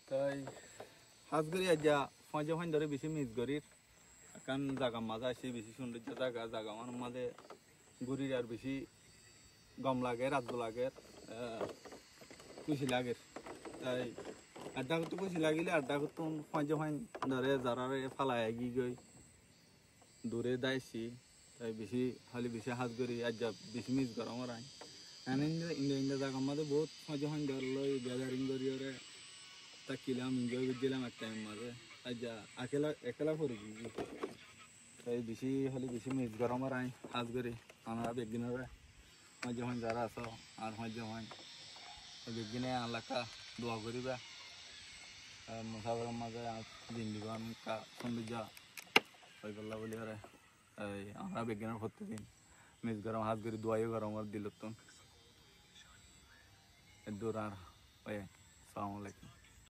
তাই হাজ করি আজ যা ফাঁজে ফাঁজ ধরে বেশি মিস করির কারণ জাগা মাঝে আসি বেশি সৌন্দর্য জাগা আমার মাঝে ঘুরির আর বেশি গম লাগে রাত লাগে খুশি লাগে তাই আড্ডা করতে খুশি লাগিলে আড্ডা করতে ফাঁজে ফাঁজ ধরে যারা ফালায় এগিয়ে গই দূরে দাইছি তাই বেশি খালি বেশি হাজ করি আজ যা বেশি মিস করা আমার আই ইন্ডিয়া জায়গা মাঝে বহুত ফাঁজে ফাঁজ ধরলো গ্যাদারিং করি ওরে তাকিলাম এনজয় করছিলাম এক টাইম মাঝে আজ যা একলা করে গিয়েছি তাই বেশি হলে বেশি মিস করা আমার আই হাজ করি আমরা বেগিনরে মাঝে ফাঁজ যারা আছো আর মাঝে ফাঁজ বেগিনে এলাকা দোয়া করিবা মুসাফরের মাঝে জিন্দিগান সৌন্দর্য হয়ে গেল বলি ওরে এই আমরা বিজ্ঞানের প্রত্যেকদিন মিস গরম হাত করে দোয়াইও গরম আর দিল তো দূর আর ওই আসসালামু আলাইকুম।